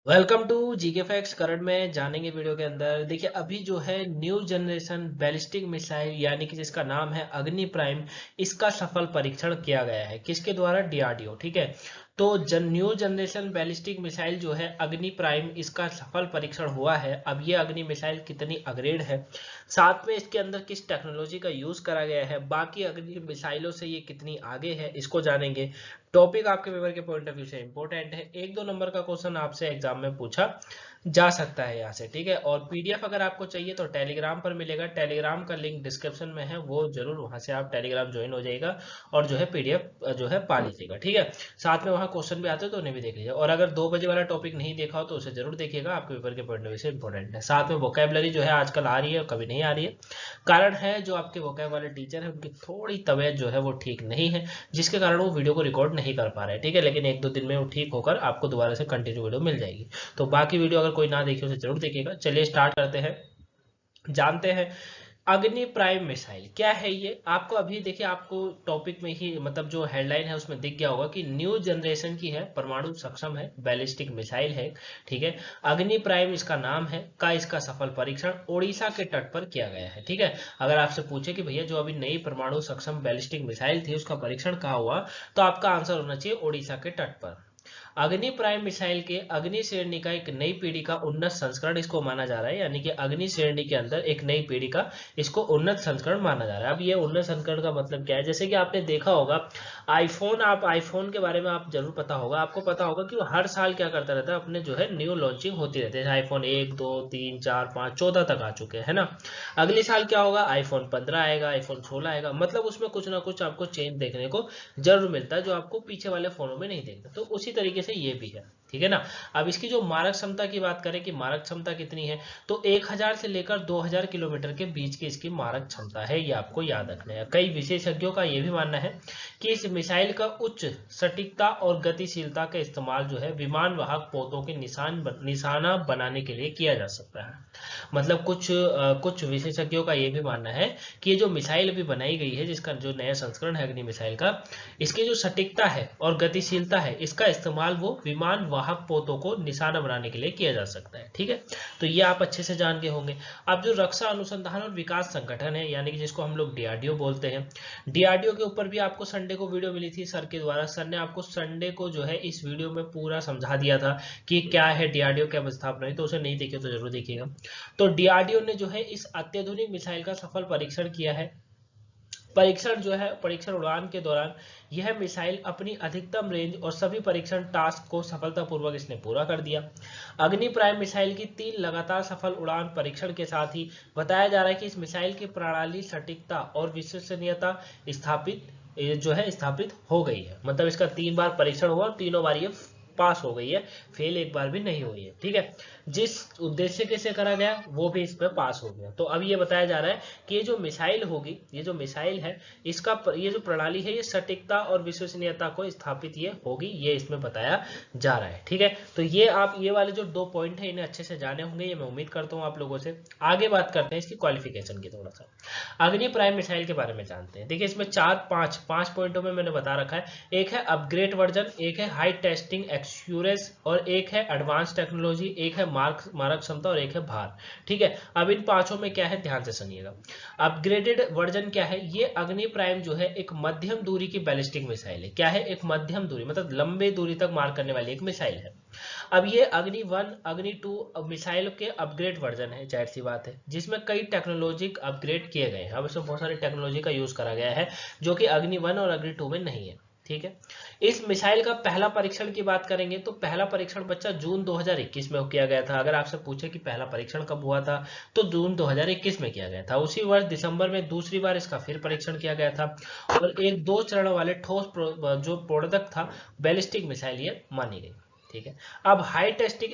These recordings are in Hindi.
Welcome to GK facts. Current में जानेंगे वीडियो के अंदर। देखिए अभी जो है न्यू जनरेशन बैलिस्टिक मिसाइल यानी कि जिसका नाम है अग्नि प्राइम, इसका सफल परीक्षण किया गया है। किसके द्वारा? डीआरडीओ। ठीक है, तो न्यू जनरेशन बैलिस्टिक मिसाइल जो है अग्नि प्राइम, इसका सफल परीक्षण हुआ है। अब ये अग्नि मिसाइल कितनी अपग्रेड है, साथ में इसके अंदर किस टेक्नोलॉजी का यूज करा गया है, बाकी अग्नि मिसाइलों से ये कितनी आगे है, इसको जानेंगे। टॉपिक आपके पेपर के पॉइंट ऑफ व्यू से इंपॉर्टेंट है। 1-2 नंबर का क्वेश्चन आपसे एग्जाम में पूछा जा सकता है यहाँ से। ठीक है, और पीडीएफ अगर आपको चाहिए तो टेलीग्राम पर मिलेगा। टेलीग्राम का लिंक डिस्क्रिप्शन में है, वो जरूर वहां से आप टेलीग्राम ज्वाइन हो जाएगा और जो है पीडीएफ जो है पा लीजिएगा। ठीक है, साथ में वहाँ क्वेश्चन भी आते हैं तो उन्हें भी देख लीजिए। और अगर 2 बजे वाला टॉपिक नहीं देखा हो तो उसे जरूर देखिएगा, आपके पेपर के पॉइंट ऑफ व्यू से इंपॉर्टेंट है। साथ में वोकेबलरी जो है आजकल आ रही है, कभी नहीं आ रही है। कारण है जो आपके वोकेब वाले टीचर है उनकी थोड़ी तबीयत जो है वो ठीक नहीं है, जिसके कारण वो वीडियो को रिकॉर्ड नहीं कर पा रहे हैं। ठीक है, लेकिन 1-2 दिन में वो ठीक होकर आपको दोबारा से कंटिन्यू वीडियो मिल जाएगी। तो बाकी वीडियो अगर कोई ना देखे उसे जरूर देखिएगा। चलिए स्टार्ट करते हैं, जानते हैं अग्नि प्राइम मिसाइल क्या है। ये आपको अभी देखिए, आपको टॉपिक में ही मतलब जो हेडलाइन है उसमें दिख गया होगा कि न्यू जनरेशन की है, परमाणु सक्षम है, बैलिस्टिक मिसाइल है। ठीक है, अग्नि प्राइम इसका नाम है। का इसका सफल परीक्षण ओडिशा के तट पर किया गया है। ठीक है, अगर आपसे पूछे कि भैया जो अभी नई परमाणु सक्षम बैलिस्टिक मिसाइल थी उसका परीक्षण कहाँ हुआ, तो आपका आंसर होना चाहिए ओडिशा के तट पर। अग्नि प्राइम मिसाइल के अग्नि श्रेणी का एक नई पीढ़ी का उन्नत संस्करण इसको माना जा रहा है, यानी कि अग्नि श्रेणी के अंदर एक नई पीढ़ी का इसको उन्नत संस्करण माना जा रहा है। अब ये उन्नत संस्करण का मतलब क्या है? जैसे कि आपने देखा होगा आईफोन, आप आईफोन के बारे में आप जरूर पता होगा, आपको पता होगा कि वो हर साल क्या करता रहता है, अपने जो है न्यू लॉन्चिंग होती रहती है। आईफोन 1, 2, 3, 4, 5, 14 तक आ चुके हैं ना। अगले साल क्या होगा? आईफोन 15 आएगा, आईफोन 16 आएगा। मतलब उसमें कुछ ना कुछ आपको चेंज देखने को जरूर मिलता है, जो आपको पीछे वाले फोनों में नहीं देखता। तो उसी तरीके से ये भी है। ठीक है ना। अब इसकी जो मारक क्षमता की बात करें कि मारक क्षमता कितनी है, तो 1000 से लेकर 2000 किलोमीटर के बीच की इसकी मारक क्षमता है। ये आपको याद रखना है। कई विशेषज्ञों का यह भी मानना है कि इस मिसाइल का उच्च सटीकता और गतिशीलता का इस्तेमाल जो है विमान वाहक पोतों के निशाना बनाने के लिए किया जा सकता है। मतलब कुछ विशेषज्ञों का यह भी मानना है कि ये जो मिसाइल अभी बनाई गई है, जिसका जो नया संस्करण है अग्नि मिसाइल का, इसकी जो सटीकता है और गतिशीलता है, इसका इस्तेमाल वो विमान वाहक पोतों को निशाना बनाने के लिए किया जा सकता है। ठीक है, तो ये आप अच्छे से जान गए होंगे। अब जो रक्षा अनुसंधान और विकास संगठन है, यानी कि जिसको हम लोग डीआरडीओ बोलते हैं, डीआरडीओ के ऊपर भी आपको संडे को वीडियो मिली थी सर के द्वारा। सर ने आपको संडे को जो है इस वीडियो में पूरा समझा दिया था कि क्या है डीआरडीओ, क्या स्थापना है। तो उसे नहीं देखे तो जरूर देखिएगा। तो डीआरडीओ ने जो है इस अत्याधुनिक मिसाइल का सफल परीक्षण किया है। परीक्षण जो है, परीक्षण उड़ान के दौरान यह मिसाइल अपनी अधिकतम रेंज और सभी परीक्षण टास्क को सफलतापूर्वक इसने पूरा कर दिया। अग्नि प्राइम मिसाइल की 3 लगातार सफल उड़ान परीक्षण के साथ ही बताया जा रहा है कि इस मिसाइल की प्रणाली सटीकता और विश्वसनीयता स्थापित जो है स्थापित हो गई है। मतलब इसका 3 बार परीक्षण हुआ और तीनों बार ये पास हो गई है, फेल एक बार भी नहीं हुई है। ठीक है, जिस उद्देश्य के से करा गया वो भी इस पे पास हो गया। तो अब ये बताया जा रहा है कि ये जो मिसाइल होगी, ये जो मिसाइल है, इसका ये जो प्रणाली है, ये सटीकता और विश्वसनीयता को स्थापित ये होगी, ये इसमें बताया जा रहा है। ठीक है, तो ये आप ये वाले जो 2 पॉइंट है इन्हें अच्छे से जाने होंगे, ये मैं उम्मीद करता हूँ आप लोगों से। आगे बात करते हैं इसकी क्वालिफिकेशन की। थोड़ा सा अग्नि प्राइम मिसाइल के बारे में जानते हैं। देखिए इसमें 4-5 पॉइंटों में मैंने बता रखा है। एक है अपग्रेड वर्जन, एक है हाई टेस्टिंग एक्यूरेस, और एक है एडवांस टेक्नोलॉजी, एक है मारक क्षमता और एक है भार। ठीक है, अब इन पांचों में क्या है ध्यान से सुनिएगा। अपग्रेडेड वर्जन क्या है? ये अग्नि प्राइम जो है एक मध्यम दूरी की बैलिस्टिक मिसाइल है। क्या है? एक मध्यम दूरी, मतलब लंबे दूरी तक मार करने वाली एक मिसाइल है। अब ये अग्नि 1 अग्नि 2 मिसाइल के अपग्रेड वर्जन है, जाहिर सी बात है, जिसमें कई टेक्नोलॉजिक अपग्रेड किए गए हैं। अब इसमें बहुत सारी टेक्नोलॉजी का यूज करा गया है जो कि अग्नि 1 और अग्नि 2 में नहीं है। ठीक है, इस मिसाइल का पहला परीक्षण की बात करेंगे तो पहला परीक्षण बच्चा जून 2021 में किया गया था। अगर आपसे पूछे कि पहला परीक्षण कब हुआ था, तो जून 2021 में किया गया था। उसी वर्ष दिसंबर में दूसरी बार इसका फिर परीक्षण किया गया था, और एक 2 चरण वाले ठोस जो प्रोडक्ट था बैलिस्टिक मिसाइल ये मानी गई। ठीक है, अब हाई टेस्टिंग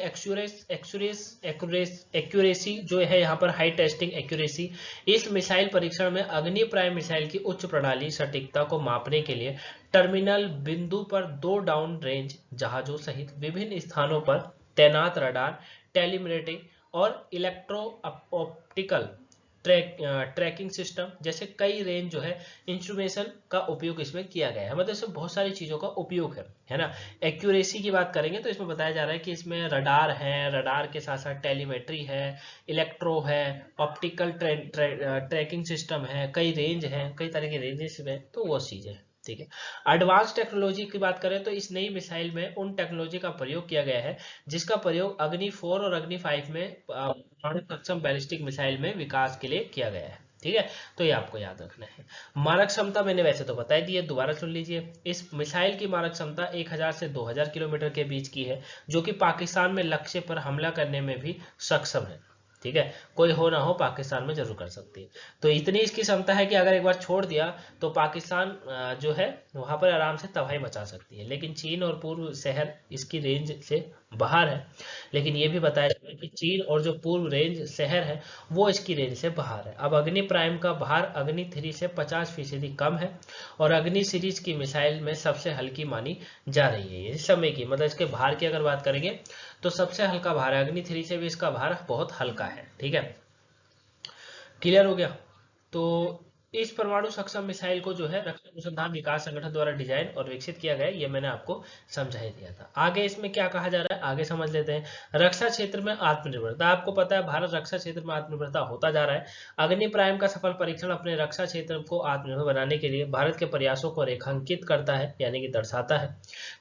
एक्यूरेसी जो है, यहाँ पर हाई टेस्टिंग एक्यूरेसी, इस मिसाइल परीक्षण में अग्नि प्राइम मिसाइल की उच्च प्रणाली सटीकता को मापने के लिए टर्मिनल बिंदु पर 2 डाउन रेंज जहाजों सहित विभिन्न स्थानों पर तैनात रडार, टेलीमेट्री और इलेक्ट्रो ऑप्टिकल ट्रैकिंग सिस्टम जैसे कई रेंज जो है इंस्ट्रूमेशन का उपयोग इसमें किया गया है। मतलब इसमें बहुत सारी चीजों का उपयोग है ना। एक्यूरेसी की बात करेंगे तो इसमें बताया जा रहा है कि इसमें रडार है, रडार के साथ साथ टेलीमेट्री है, इलेक्ट्रो है, ऑप्टिकल ट्रैकिंग सिस्टम है, कई रेंज है, कई तरह के रेंजेस में, तो वो चीजें ठीक है। एडवांस टेक्नोलॉजी की बात करें तो इस नई मिसाइल में उन टेक्नोलॉजी का प्रयोग किया गया है जिसका प्रयोग अग्नि 4 और अग्नि 5 में परमाणु सक्षम बैलिस्टिक मिसाइल में विकास के लिए किया गया है। ठीक है, तो ये आपको याद रखना है। मारक क्षमता मैंने वैसे तो बता दी है, दोबारा सुन लीजिए। इस मिसाइल की मारक क्षमता 1000 से 2000 किलोमीटर के बीच की है, जो कि पाकिस्तान में लक्ष्य पर हमला करने में भी सक्षम है। ठीक है, कोई हो ना हो पाकिस्तान में जरूर कर सकती है। तो इतनी इसकी क्षमता है कि अगर एक बार छोड़ दिया तो पाकिस्तान जो है वहां पर आराम से तबाही मचा सकती है। लेकिन चीन और पूर्व शहर इसकी रेंज से बाहर है। लेकिन ये भी बताया जाता है कि चीन और जो पूर्व रेंज शहर है वो इसकी रेंज से बाहर है। अब अग्नि प्राइम का भार अग्नि 3 से 50% कम है और अग्नि सीरीज की मिसाइल में सबसे हल्की मानी जा रही है इस समय की। मतलब इसके भार की अगर बात करेंगे तो सबसे हल्का भार है, अग्नि 3 से भी इसका भार बहुत हल्का है। ठीक है, क्लियर हो गया। तो इस परमाणु सक्षम मिसाइल को जो है रक्षा अनुसंधान विकास संगठन द्वारा डिजाइन और विकसित किया गया है, ये मैंने आपको समझा ही दिया था। आगे इसमें क्या कहा जा रहा है आगे समझ लेते हैं। रक्षा क्षेत्र में आत्मनिर्भरता, आपको पता है भारत रक्षा क्षेत्र में आत्मनिर्भरता होता जा रहा है। अग्नि प्राइम का सफल परीक्षण अपने रक्षा क्षेत्र को आत्मनिर्भर बनाने के लिए भारत के प्रयासों को रेखांकित करता है, यानी कि दर्शाता है।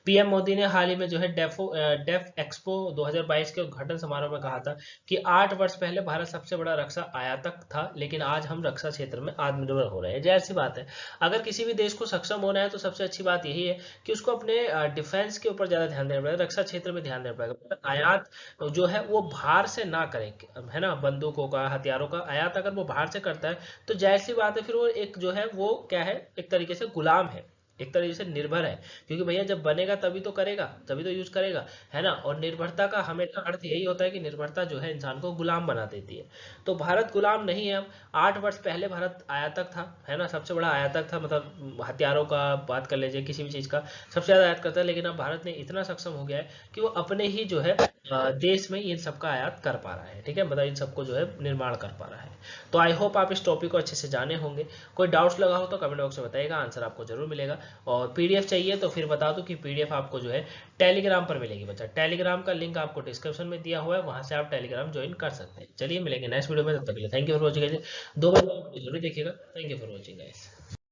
पीएम मोदी ने हाल ही में जो है डेफ एक्सपो 2022 के उद्घाटन समारोह में कहा था कि 8 वर्ष पहले भारत सबसे बड़ा रक्षा आयातक था, लेकिन आज हम रक्षा क्षेत्र में आत्मनिर्भर हो रहे हैं। जाहिर सी बात है, अगर किसी भी देश को सक्षम होना है तो सबसे अच्छी बात यही है कि उसको अपने डिफेंस के ऊपर ज्यादा ध्यान देना पड़ेगा, रक्षा क्षेत्र में ध्यान देना पड़ेगा। आयात जो है वो बाहर से ना करे, है ना, बंदूकों का हथियारों का आयात अगर वो बाहर से करता है तो जाहिर सी बात है फिर वो एक जो है वो क्या है, एक तरीके से गुलाम है, एक तरीके से निर्भर है। क्योंकि भैया जब बनेगा तभी तो करेगा, तभी तो यूज करेगा, है ना। और निर्भरता का हमेशा अर्थ यही होता है कि निर्भरता जो है इंसान को गुलाम बना देती है। तो भारत गुलाम नहीं है अब। 8 वर्ष पहले भारत आयातक था, है ना, सबसे बड़ा आयातक था। मतलब हथियारों का बात कर लीजिए, किसी भी चीज का सबसे ज्यादा आयात करता है। लेकिन अब भारत ने इतना सक्षम हो गया है कि वो अपने ही जो है देश में इन सबका आयात कर पा रहा है। ठीक है, मतलब इन सबको जो है निर्माण कर पा रहा है। तो आई होप आप इस टॉपिक को अच्छे से जाने होंगे। कोई डाउट्स लगा हो तो कमेंट बॉक्स में बताइएगा, आंसर आपको जरूर मिलेगा। और पीडीएफ चाहिए तो फिर बता दूं कि पीडीएफ आपको जो है टेलीग्राम पर मिलेगी बच्चा। टेलीग्राम का लिंक आपको डिस्क्रिप्शन में दिया हुआ है, वहां से आप टेलीग्राम ज्वाइन कर सकते हैं। चलिए मिलेंगे नेक्स्ट वीडियो में, तब तक के लिए थैंक यू फॉर वॉचिंग। 2 बजे जरूर देखिएगा। Thank you for watching guys.